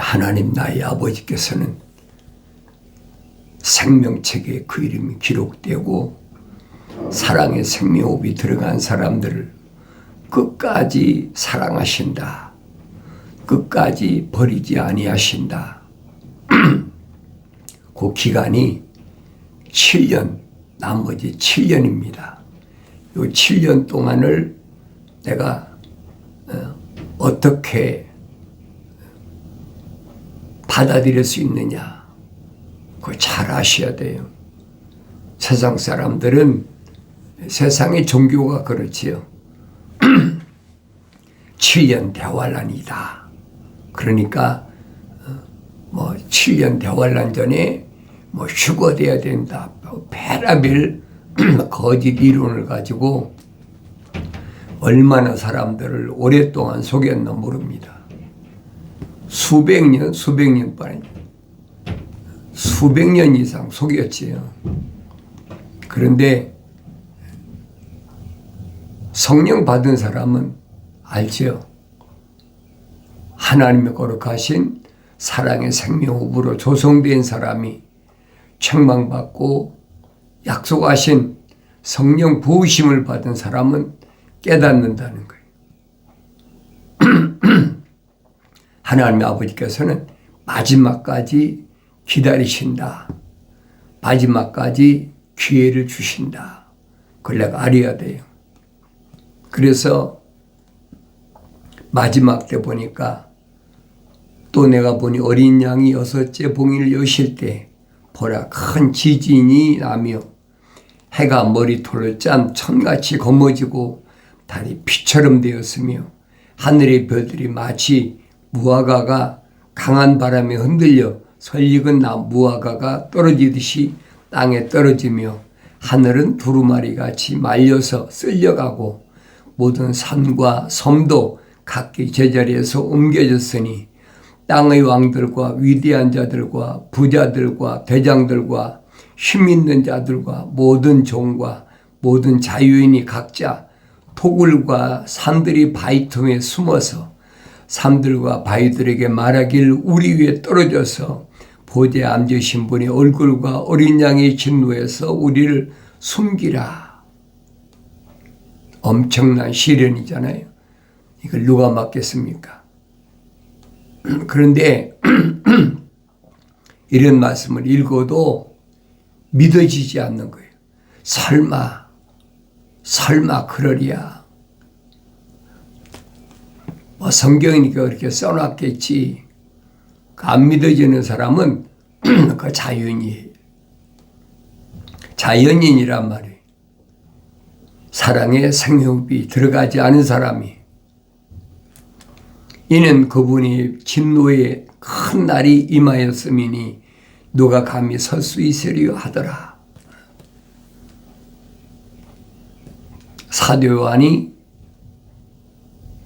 하나님 나의 아버지께서는 생명책에 그 이름이 기록되고 사랑의 생명호흡이 들어간 사람들을 끝까지 사랑하신다. 끝까지 버리지 아니하신다. 그 기간이 7년, 나머지 7년입니다. 이 7년 동안을 내가 어떻게 받아들일 수 있느냐, 그거 잘 아셔야 돼요. 세상 사람들은, 세상의 종교가 그렇지요. 7년 대환란이다. 그러니까 7년 대환란 전에 휴거돼야 된다. 별의별 거짓 이론을 가지고 얼마나 사람들을 오랫동안 속였나 모릅니다. 수백 년 이상 속였지요. 그런데 성령 받은 사람은 알죠. 하나님의 거룩하신 사랑의 생명호흡으로 조성된 사람이 책망받고 약속하신 성령 부으심을 받은 사람은 깨닫는다는 거예요. 하나님의 아버지께서는 마지막까지 기다리신다. 마지막까지 기회를 주신다. 그걸 내가 알아야 돼요. 그래서 마지막 때 보니까 또 내가 보니 어린 양이 6째 봉인을 여실 때 보라 큰 지진이 나며 해가 머리털을 짠 천같이 검어지고 달이 피처럼 되었으며 하늘의 별들이 마치 무화과가 강한 바람에 흔들려 설익은 무화과가 떨어지듯이 땅에 떨어지며 하늘은 두루마리같이 말려서 쓸려가고 모든 산과 섬도 각기 제자리에서 옮겨졌으니 땅의 왕들과 위대한 자들과 부자들과 대장들과 힘 있는 자들과 모든 종과 모든 자유인이 각자 토굴과 산들이 바위 틈에 숨어서 산들과 바위들에게 말하길 우리 위에 떨어져서 보좌에 앉으신 분의 얼굴과 어린 양의 진노에서 우리를 숨기라. 엄청난 시련이잖아요. 이걸 누가 맡겠습니까? 그런데 이런 말씀을 읽어도 믿어지지 않는 거예요. 설마 그러랴. 성경이니까 그렇게 써놨겠지. 안 믿어지는 사람은 그 자연인이란 말이에요. 사랑의 생명이 들어가지 않은 사람이. 이는 그분이 진노의 큰 날이 임하였음이니 누가 감히 설 수 있으리요 하더라. 사도 요한이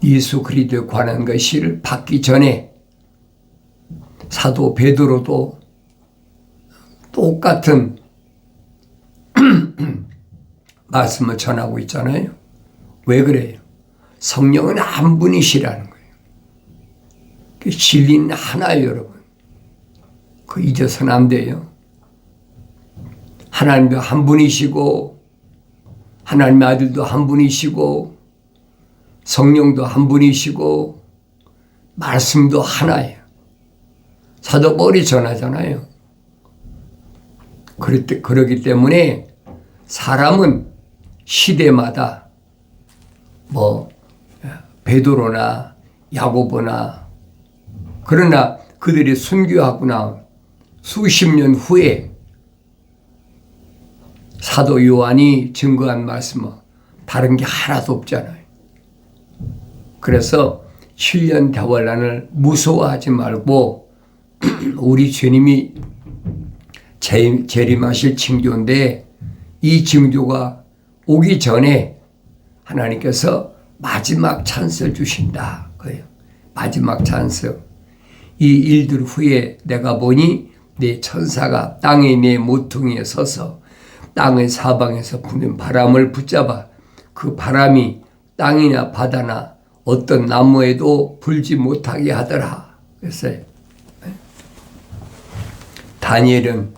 예수 그리스도에 관한 것을 받기 전에 사도 베드로도 똑같은 말씀을 전하고 있잖아요. 왜 그래요? 성령은 한 분이시라는 거예요. 그 진리는 하나예요, 여러분. 그 잊어서는 안 돼요. 하나님도 한 분이시고 하나님의 아들도 한 분이시고 성령도 한 분이시고 말씀도 하나예요. 사도 바울이 전하잖아요. 그렇기 때문에 사람은 시대마다 베드로나 야고보나 그러나 그들이 순교하고 나 수십 년 후에 사도 요한이 증거한 말씀은 다른 게 하나도 없잖아요. 그래서 7년 대환란을 무서워하지 말고 우리 주님이 재림하실 징조인데 이 징조가 오기 전에 하나님께서 마지막 찬스를 주신다. 그래요. 마지막 찬스. 이 일들 후에 내가 보니 내 천사가 땅의 내 모퉁이에 서서 땅의 사방에서 부는 바람을 붙잡아 그 바람이 땅이나 바다나 어떤 나무에도 불지 못하게 하더라. 그랬어요. 다니엘은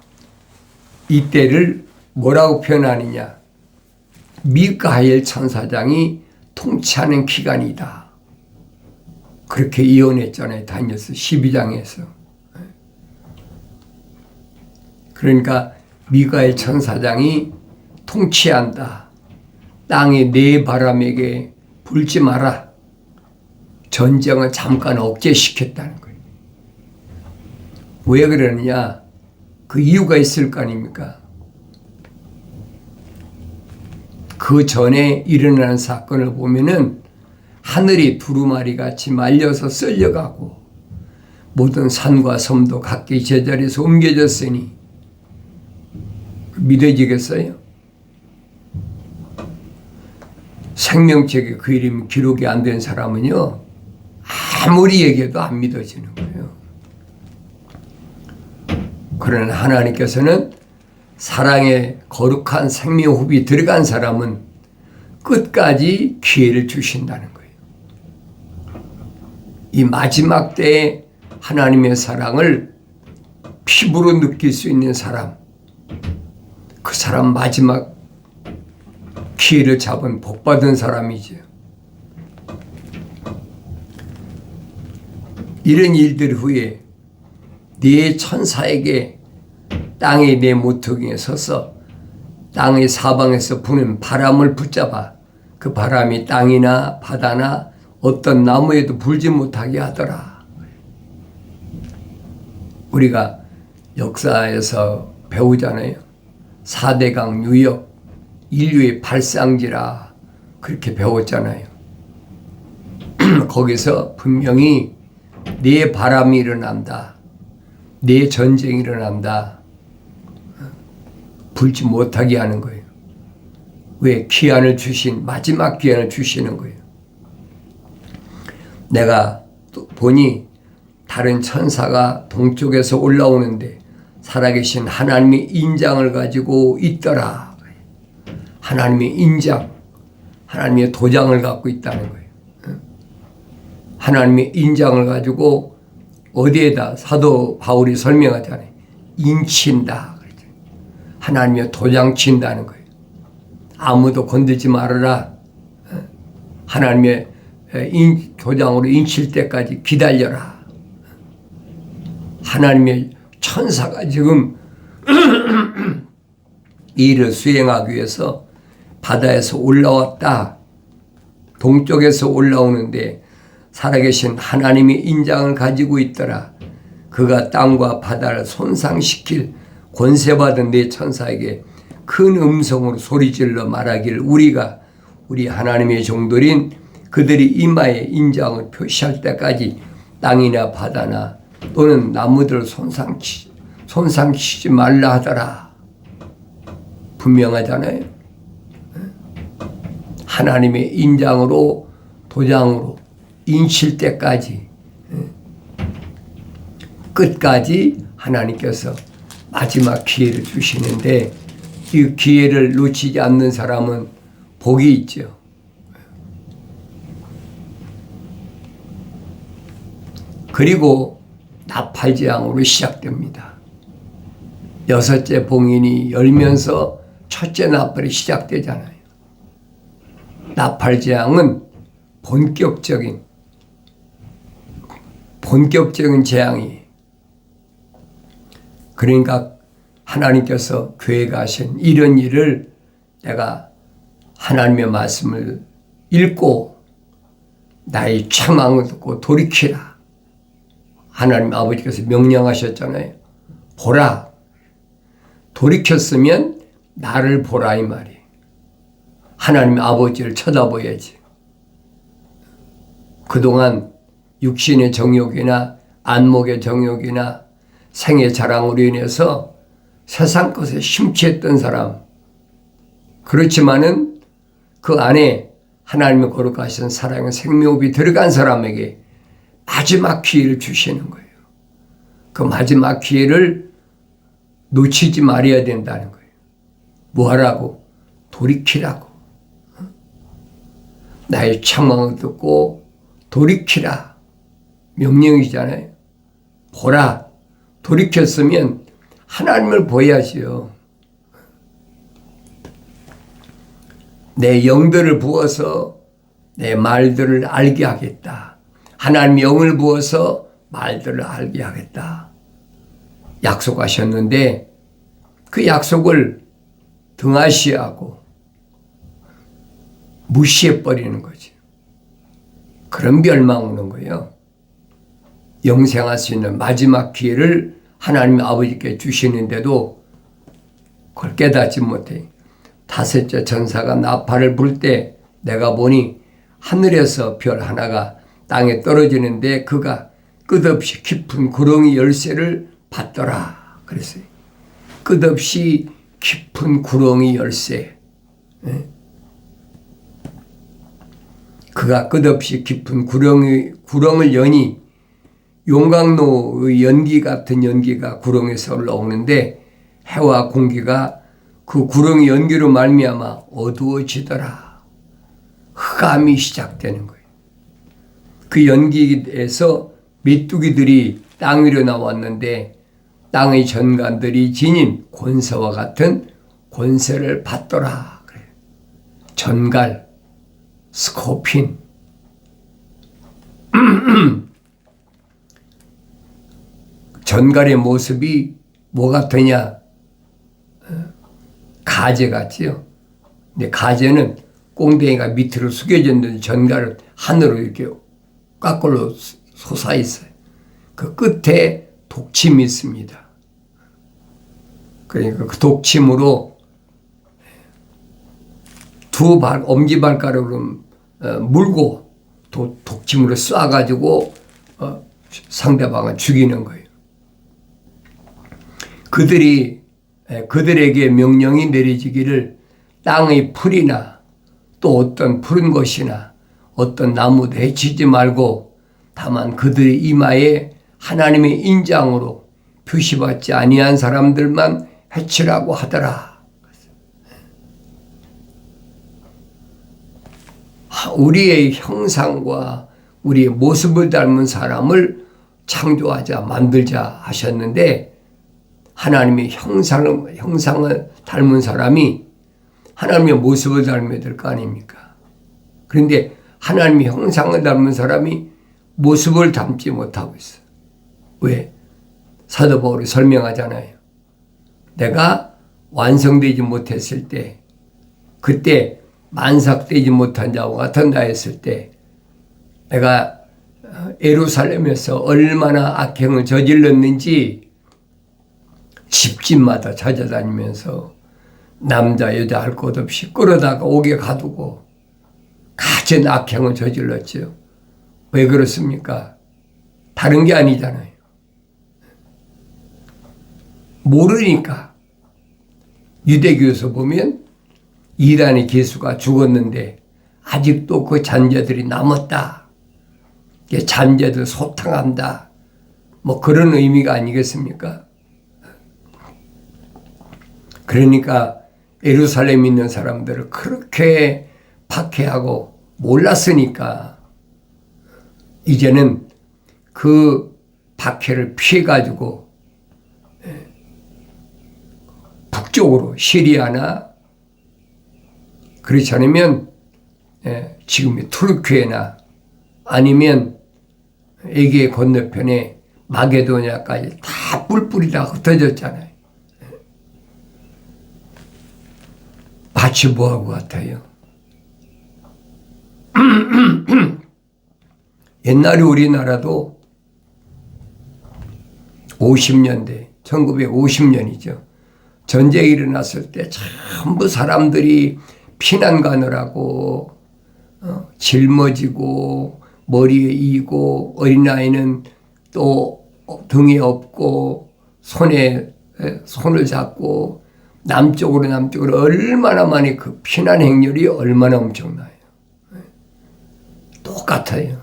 이때를 뭐라고 표현하느냐? 미가엘 천사장이 통치하는 기간이다. 그렇게 예언했잖아요. 다니엘서 12장에서. 그러니까 미가엘 천사장이 통치한다. 땅의 네 바람에게 불지 마라. 전쟁을 잠깐 억제시켰다는 거예요. 왜 그러느냐? 그 이유가 있을 거 아닙니까? 그 전에 일어나는 사건을 보면은 하늘이 두루마리 같이 말려서 썰려가고 모든 산과 섬도 각기 제자리에서 옮겨졌으니 믿어지겠어요? 생명책에 그 이름이 기록이 안 된 사람은요, 아무리 얘기해도 안 믿어지는 거예요. 그러나 하나님께서는 사랑의 거룩한 생명호흡이 들어간 사람은 끝까지 기회를 주신다는 거예요. 이 마지막 때에 하나님의 사랑을 피부로 느낄 수 있는 사람, 그 사람 마지막 기회를 잡은 복받은 사람이죠. 이런 일들 후에 네 천사에게 땅의 네 모퉁이에 서서 땅의 사방에서 부는 바람을 붙잡아 그 바람이 땅이나 바다나 어떤 나무에도 불지 못하게 하더라. 우리가 역사에서 배우잖아요. 4대강 유역, 인류의 발상지라 그렇게 배웠잖아요. 거기서 분명히 네 바람이 일어난다. 네 전쟁이 일어난다. 불지 못하게 하는 거예요. 왜? 기한을 주신, 마지막 기한을 주시는 거예요. 내가 또 보니 다른 천사가 동쪽에서 올라오는데 살아계신 하나님의 인장을 가지고 있더라. 하나님의 인장, 하나님의 도장을 갖고 있다는 거예요. 하나님의 인장을 가지고 어디에다 사도 바울이 설명하잖아요. 인친다. 하나님의 도장 친다는 거예요. 아무도 건들지 말아라. 하나님의 도장으로 인칠 때까지 기다려라. 하나님의 천사가 지금 이 일을 수행하기 위해서 바다에서 올라왔다. 동쪽에서 올라오는데 살아계신 하나님의 인장을 가지고 있더라. 그가 땅과 바다를 손상시킬 권세받은 네 천사에게 큰 음성으로 소리질러 말하기를 우리가 우리 하나님의 종들인 그들이 이마에 인장을 표시할 때까지 땅이나 바다나 또는 나무들을 손상시키지 말라 하더라. 분명하잖아요. 하나님의 인장으로 도장으로 인칠 때까지 끝까지 하나님께서 마지막 기회를 주시는데 이 기회를 놓치지 않는 사람은 복이 있죠. 그리고 나팔재앙으로 시작됩니다. 여섯째 봉인이 열면서 첫째 나팔이 시작되잖아요. 나팔재앙은 본격적인 재앙이, 그러니까 하나님께서 교회가 하신 이런 일을 내가 하나님의 말씀을 읽고 나의 책망을 듣고 돌이키라. 하나님 아버지께서 명령하셨잖아요. 보라. 돌이켰으면 나를 보라 이 말이에요. 하나님 아버지를 쳐다봐야지. 그동안 육신의 정욕이나 안목의 정욕이나 생의 자랑으로 인해서 세상 것에 심취했던 사람, 그렇지만은 그 안에 하나님의 거룩하신 사랑의 생명호흡이 들어간 사람에게 마지막 기회를 주시는 거예요. 그 마지막 기회를 놓치지 말아야 된다는 거예요. 뭐 하라고? 돌이키라고. 나의 책망을 듣고 돌이키라. 명령이잖아요. 보라. 돌이켰으면 하나님을 보여야지요. 내 영들을 부어서 내 말들을 알게 하겠다. 하나님 영을 부어서 말들을 알게 하겠다. 약속하셨는데 그 약속을 등하시하고 무시해버리는 거지. 그런 멸망 오는 거예요. 영생할 수 있는 마지막 기회를 하나님 아버지께 주시는데도 그걸 깨닫지 못해. 다섯째 천사가 나팔을 불 때 내가 보니 하늘에서 별 하나가 땅에 떨어지는데 그가 끝없이 깊은 구렁이 열쇠를 받더라. 그랬어요. 끝없이 깊은 구렁이 열쇠. 그가 끝없이 깊은 구렁을 여니 용광로의 연기 같은 연기가 구렁에서 올라오는데 해와 공기가 그 구렁이 연기로 말미암아 어두워지더라. 흑암이 시작되는 거예요. 그 연기에서 메뚜기들이 땅 위로 나왔는데 땅의 전관들이 지닌 권세와 같은 권세를 받더라. 그래요. 전갈, 스코핀. 전갈의 모습이 뭐 같으냐? 가재 같지요. 근데 가재는 꽁댕이가 밑으로 숙여졌는데 전갈은 하늘로 이렇게 깎골로 솟아 있어요. 그 끝에 독침이 있습니다. 그러니까 그 독침으로 엄지발가락으로 물고 독침으로 쏴가지고 상대방을 죽이는 거예요. 그들에게 명령이 내려지기를 땅의 풀이나 또 어떤 푸른 것이나 어떤 나무도 해치지 말고 다만 그들의 이마에 하나님의 인장으로 표시받지 아니한 사람들만 해치라고 하더라. 우리의 형상과 우리의 모습을 닮은 사람을 창조하자 만들자 하셨는데 하나님의 형상을 닮은 사람이 하나님의 모습을 닮아야 될 거 아닙니까? 그런데 하나님의 형상을 닮은 사람이 모습을 닮지 못하고 있어. 왜? 사도 바울이 설명하잖아요. 내가 완성되지 못했을 때, 그때 만삭되지 못한 자와 같은다 했을 때 내가 예루살렘에서 얼마나 악행을 저질렀는지 집집마다 찾아다니면서 남자 여자 할 것 없이 끌어다가 옥에 가두고 가진 악행을 저질렀죠. 왜 그렇습니까? 다른 게 아니잖아요. 모르니까. 유대교에서 보면 이란의 개수가 죽었는데 아직도 그 잔재들이 남았다. 잔재들 소탕한다. 뭐 그런 의미가 아니겠습니까? 그러니까 예루살렘에 있는 사람들을 그렇게 박해하고 몰랐으니까 이제는 그 박해를 피해가지고 북쪽으로 시리아나 그렇지 않으면 지금의 투르키에나 아니면 에게 건너편에 마게도냐까지 다 뿔뿔이 다 흩어졌잖아요. 마치 뭐하고 같아요? 옛날에 우리나라도 50년대, 1950년이죠. 전쟁이 일어났을 때 전부 사람들이 피난 가느라고 짊어지고 머리에 이고 어린아이는 또 등에 업고 손을 잡고 남쪽으로 얼마나 많이 그 피난 행렬이 얼마나 엄청나요. 똑같아요.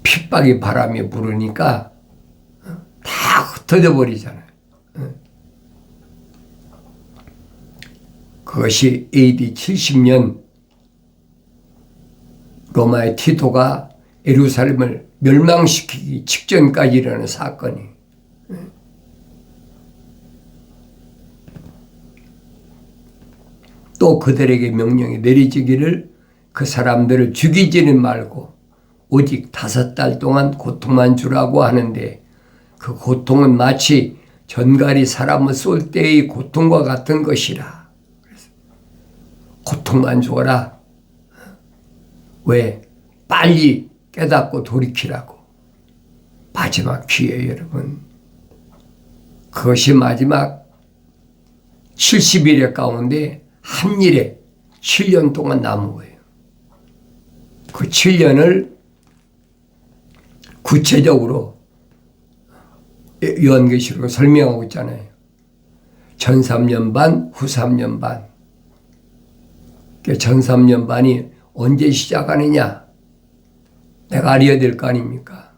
핍박이 바람이 부르니까 다 흩어져 버리잖아요. 그것이 AD 70년 로마의 티토가 예루살렘을 멸망시키기 직전까지 일어나는 사건이 또 그들에게 명령이 내려지기를 그 사람들을 죽이지는 말고 오직 5달 동안 고통만 주라고 하는데 그 고통은 마치 전갈이 사람을 쏠 때의 고통과 같은 것이라. 그래서 고통만 주어라. 왜? 빨리 깨닫고 돌이키라고. 마지막 기회 여러분. 그것이 마지막 70일의 가운데 한 일에 7년 동안 남은 거예요. 그 7년을 구체적으로 요한계시록으로 설명하고 있잖아요. 전 3년 반, 후 3년 반. 전 3년 반이 언제 시작하느냐? 내가 알아야 될 거 아닙니까?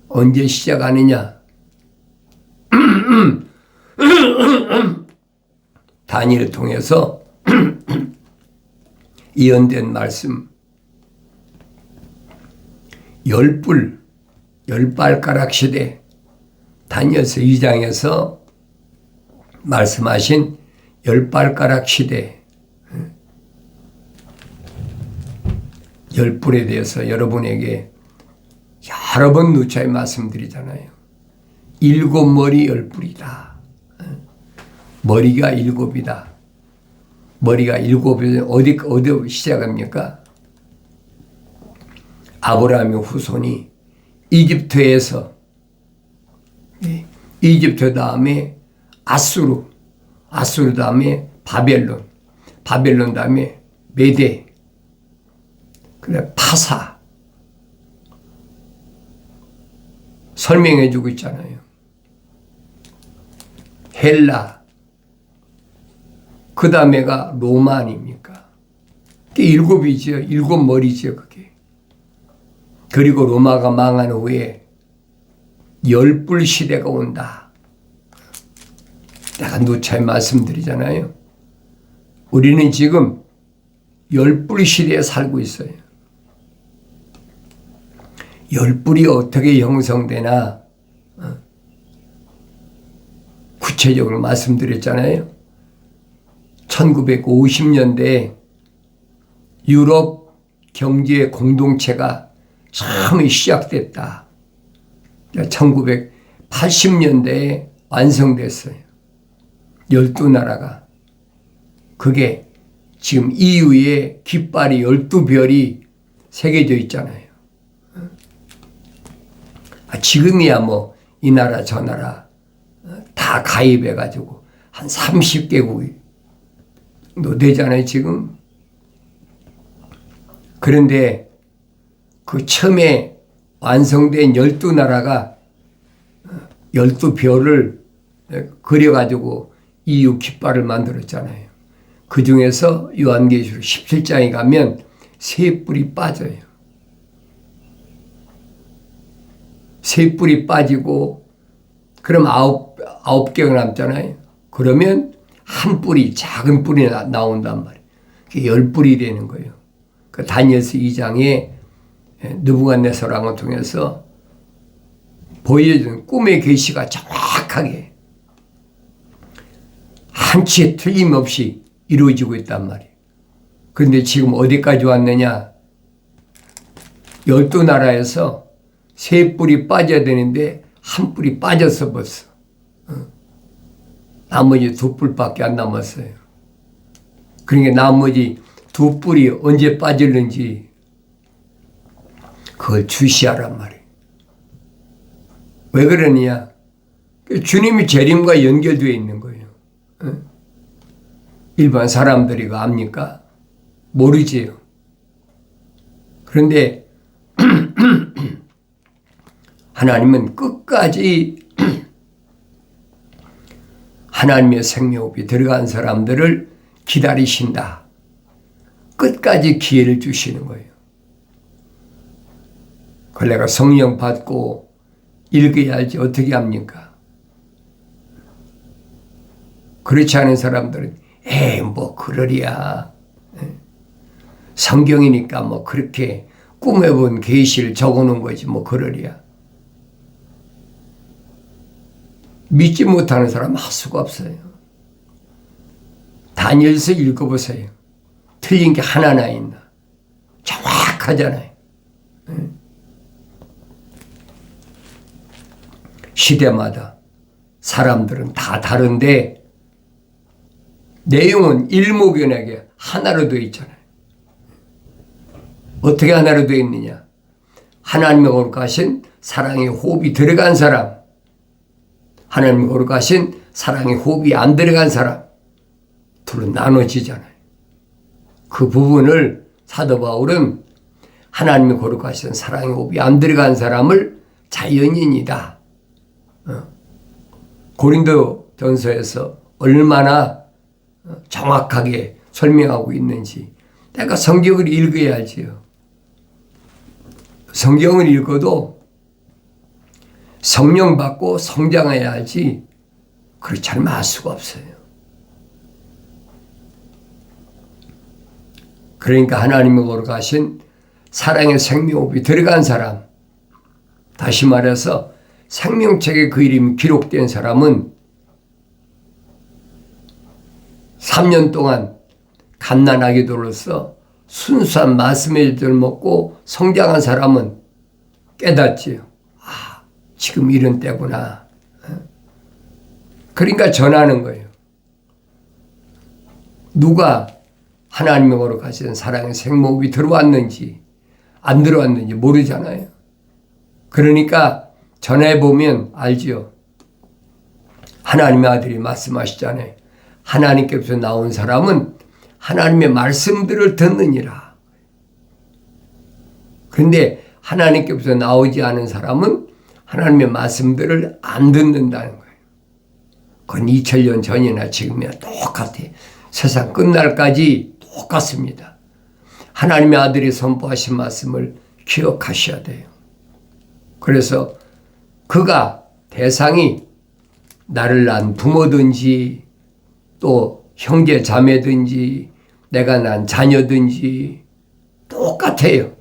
언제 시작하느냐? 다니엘을 통해서 예언된 말씀 10뿔, 10발가락 시대 다니엘서 2장에서 말씀하신 10발가락 시대 10뿔에 대해서 여러분에게 여러 번 누차게 말씀드리잖아요. 7머리 10뿔이다. 머리가 7이다. 머리가 7이 어디 시작합니까? 아브라함의 후손이 이집트에서 이집트 다음에 아수르 다음에 바벨론 다음에 메데, 그래 파사 설명해 주고 있잖아요. 헬라, 그 다음에가 로마 아닙니까? 그게 7이죠. 7머리죠 그게. 그리고 로마가 망한 후에 10뿔 시대가 온다. 내가 누차에 말씀드리잖아요. 우리는 지금 10뿔 시대에 살고 있어요. 10뿔이 어떻게 형성되나 구체적으로 말씀드렸잖아요. 1950년대에 유럽 경제 공동체가 처음에 시작됐다. 1980년대에 완성됐어요. 12나라가. 그게 지금 EU에 깃발이 12별이 새겨져 있잖아요. 지금이야 뭐 이 나라 저 나라 다 가입해가지고 한 30개국이 되잖아요 지금. 그런데 그 처음에 완성된 12나라가 12별을 그려가지고 EU 깃발을 만들었잖아요. 그 중에서 요한계시록 17장에 가면 3뿔이 빠져요. 3뿔이 빠지고 그럼 9개가 남잖아요. 그러면 한 뿔이 작은 뿔이 나온단 말이에요. 그게 10뿔이 되는 거예요. 그 다니엘서 2장에 느부갓네살왕을 통해서 보여준 꿈의 계시가 정확하게 한치의 틀림없이 이루어지고 있단 말이에요. 그런데 지금 어디까지 왔느냐? 12나라에서 3뿔이 빠져야 되는데 한 뿔이 빠졌어 벌써. 나머지 2뿔밖에 안 남았어요. 그러니까 나머지 2뿔이 언제 빠질는지 그걸 주시하란 말이에요. 왜 그러느냐? 주님이 재림과 연결되어 있는 거예요. 일반 사람들이 압니까? 모르지요. 그런데 하나님은 끝까지 하나님의 생명호흡이 들어간 사람들을 기다리신다. 끝까지 기회를 주시는 거예요. 그걸 내가 성령 받고 읽어야지 어떻게 합니까? 그렇지 않은 사람들은 뭐 그러랴. 성경이니까 뭐 그렇게 꿈에 본 계시를 적어놓은 거지 뭐 그러랴. 믿지 못하는 사람은 할 수가 없어요. 다니엘서 읽어보세요. 틀린 게 하나나 있나. 정확하잖아요. 시대마다 사람들은 다 다른데 내용은 일목요연하게 하나로 되어 있잖아요. 어떻게 하나로 되어 있느냐. 하나님의 거룩하신 사랑의 호흡이 들어간 사람, 하나님의 거룩하신 사랑의 호흡이 안 들어간 사람, 둘로 나눠지잖아요. 그 부분을 사도 바울은 하나님의 거룩하신 사랑의 호흡이 안 들어간 사람을 자연인이다. 고린도 전서에서 얼마나 정확하게 설명하고 있는지 내가 성경을 읽어야 알지요. 성경을 읽어도 성령 받고 성장해야 알지 그렇지 않으면 알 수가 없어요. 그러니까 하나님의 거룩하신 사랑의 생명호흡이 들어간 사람, 다시 말해서 생명책에 그 이름이 기록된 사람은 3년 동안 갓난아기들로서 순수한 말씀의 젖을 먹고 성장한 사람은 깨닫지요. 아, 지금 이런 때구나. 그러니까 전하는 거예요. 누가 하나님의 거룩하신 사랑의 생명호흡이 들어왔는지 안 들어왔는지 모르잖아요. 그러니까 전해보면 알지요. 하나님의 아들이 말씀하시잖아요. 하나님께서 나온 사람은 하나님의 말씀들을 듣느니라. 그런데 하나님께서 나오지 않은 사람은 하나님의 말씀들을 안 듣는다는 거예요. 그건 2000년 전이나 지금이나 똑같아요. 세상 끝날까지 똑같습니다. 하나님의 아들이 선포하신 말씀을 기억하셔야 돼요. 그래서 그가 대상이 나를 낳은 부모든지 또 형제 자매든지 내가 낳은 자녀든지 똑같아요.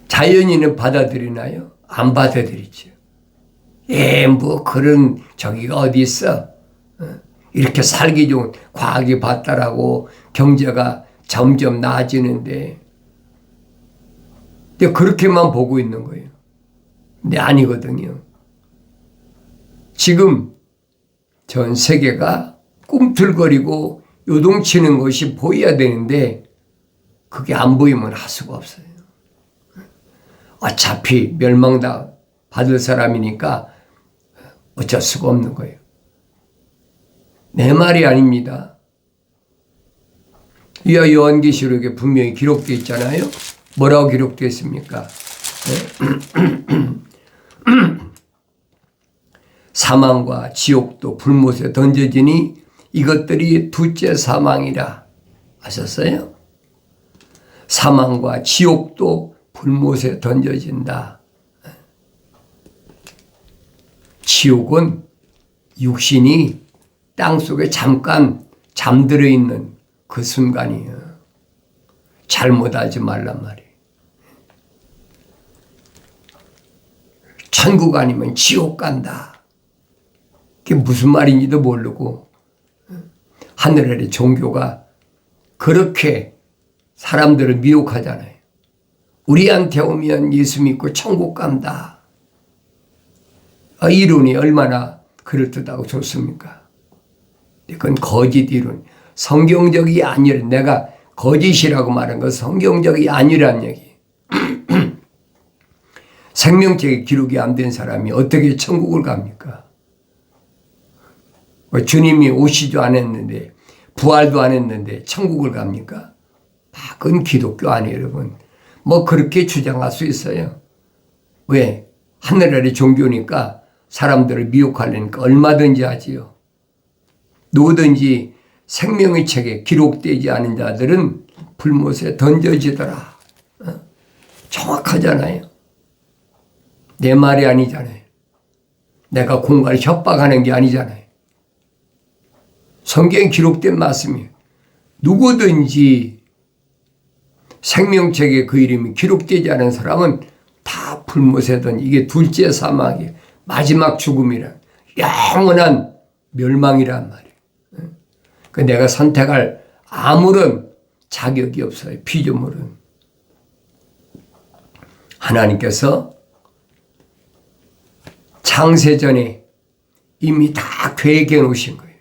자연인은 받아들이나요? 안 받아들이죠. 뭐 그런 저기가 어디 있어? 이렇게 살기 좋은 과학이 발달하고 경제가 점점 나아지는데 근데 그렇게만 보고 있는 거예요. 근데 아니거든요. 지금 전 세계가 꿈틀거리고 요동치는 것이 보여야 되는데 그게 안 보이면 할 수가 없어요. 어차피 멸망다 받을 사람이니까 어쩔 수가 없는 거예요. 내 말이 아닙니다. 이하 요한계시록에 분명히 기록되어 있잖아요. 뭐라고 기록되어 있습니까? 사망과 지옥도 불못에 던져지니 이것들이 둘째 사망이라 하셨어요. 사망과 지옥도 불못에 던져진다. 지옥은 육신이 땅속에 잠깐 잠들어 있는 그 순간이에요. 잘못하지 말란 말이에요. 천국 아니면 지옥 간다. 그게 무슨 말인지도 모르고 하늘 아래 종교가 그렇게 사람들을 미혹하잖아요. 우리한테 오면 예수 믿고 천국 간다. 이론이 얼마나 그럴듯하고 좋습니까? 그건 거짓 이론. 성경적이 아니라 내가 거짓이라고 말한 건 성경적이 아니란 얘기. 생명책에 기록이 안 된 사람이 어떻게 천국을 갑니까? 주님이 오시지도 않았는데 부활도 안 했는데 천국을 갑니까? 그건 기독교 아니에요, 여러분. 뭐 그렇게 주장할 수 있어요. 왜? 하늘 아래 종교니까 사람들을 미혹하려니까 얼마든지 하지요. 누구든지 생명의 책에 기록되지 않은 자들은 불못에 던져지더라. 정확하잖아요. 내 말이 아니잖아요. 내가 공간을 협박하는 게 아니잖아요. 성경에 기록된 말씀이에요. 누구든지 생명책에 그 이름이 기록되지 않은 사람은 다 불못에 던 이게 둘째 사막이에요. 마지막 죽음이라 영원한 멸망이란 말이에요. 그 내가 선택할 아무런 자격이 없어요. 피조물은. 하나님께서 창세전에 이미 다 계획해 놓으신 거예요.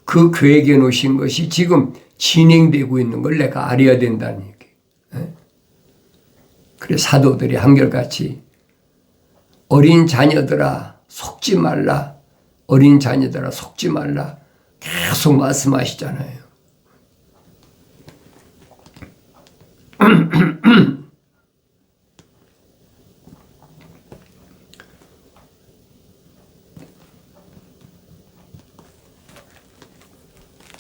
그 계획해 놓으신 것이 지금 진행되고 있는 걸 내가 알아야 된다는 얘기예요. 그래서 사도들이 한결같이 어린 자녀들아 속지 말라. 어린 자녀들아 속지 말라. 계속 말씀하시잖아요.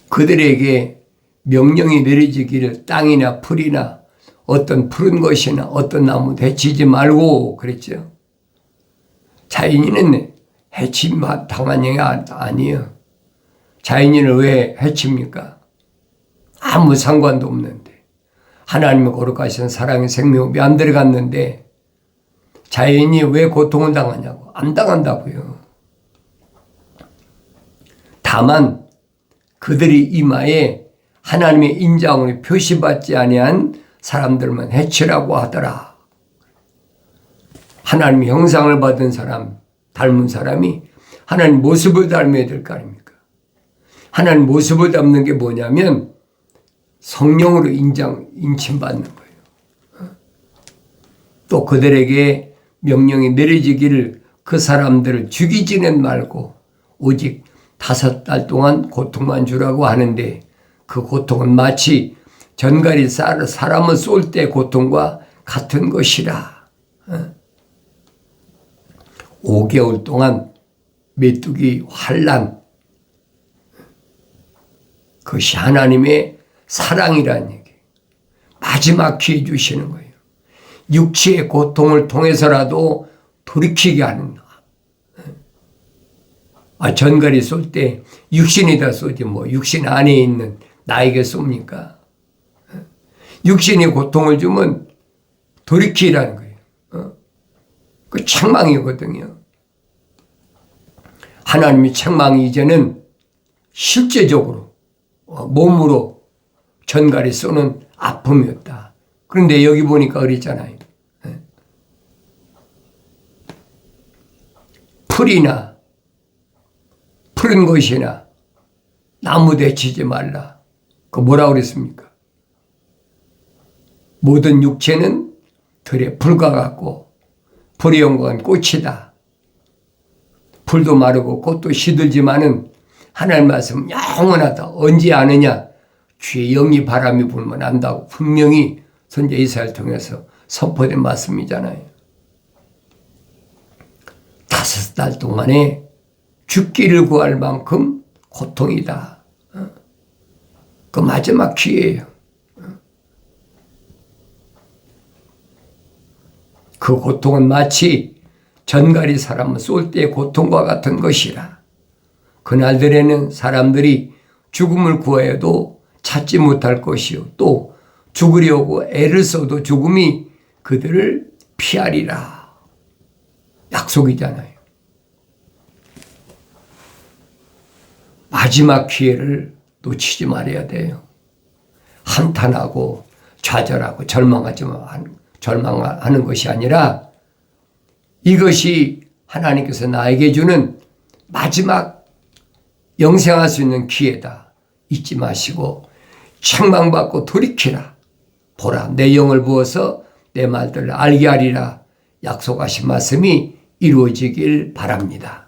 그들에게 명령이 내려지기를 땅이나 풀이나 어떤 푸른 것이나 어떤 나무 해치지 말고 그랬죠. 자연인은 해침 당한 영이 아니에요. 자연인을 왜 해칩니까? 아무 상관도 없는데. 하나님의 거룩하신 사랑의 생명이 안 들어갔는데 자연인이 왜 고통을 당하냐고. 안 당한다고요. 다만 그들이 이마에 하나님의 인자함을 표시받지 아니한 사람들만 해치라고 하더라. 하나님의 형상을 받은 사람, 닮은 사람이 하나님 모습을 닮아야 될 거 아닙니까? 하나님 모습을 닮는 게 뭐냐면 성령으로 인침받는 거예요. 또 그들에게 명령이 내려지기를 그 사람들을 죽이지는 말고 오직 5달 동안 고통만 주라고 하는데 그 고통은 마치 전갈이 사람을 쏠 때 고통과 같은 것이라. 5개월 동안 메뚜기 환난, 그것이 하나님의 사랑이라는 얘기예요. 마지막 기회 주시는 거예요. 육체의 고통을 통해서라도 돌이키게 하는 거예요. 전갈이 쏠 때 육신에다 쏘지 뭐 육신 안에 있는 나에게 쏩니까? 육신이 고통을 주면 돌이키라는 거예요. 그 책망이거든요. 하나님의 책망이 이제는 실제적으로 몸으로 전갈이 쏘는 아픔이었다. 그런데 여기 보니까 그랬잖아요. 풀이나 푸른 것이나 나무 대치지 말라. 그 뭐라고 그랬습니까? 모든 육체는 들의 풀과 같고 풀이 연고한 꽃이다. 풀도 마르고 꽃도 시들지만은 하나님 말씀은 영원하다. 언제 아느냐? 주의 영이 바람이 불면 안다고 분명히 선지자 이사야를 통해서 선포된 말씀이잖아요. 5달 동안에 죽기를 구할 만큼 고통이다. 그 마지막 기회예요. 그 고통은 마치 전갈이 사람을 쏠 때의 고통과 같은 것이라. 그날들에는 사람들이 죽음을 구하여도 찾지 못할 것이요. 또 죽으려고 애를 써도 죽음이 그들을 피하리라. 약속이잖아요. 마지막 기회를 놓치지 말아야 돼요. 한탄하고 좌절하고 절망하는 것이 아니라 이것이 하나님께서 나에게 주는 마지막 영생할 수 있는 기회다. 잊지 마시고 책망받고 돌이키라. 보라, 내 영을 부어서 내 말들을 알게 하리라. 약속하신 말씀이 이루어지길 바랍니다.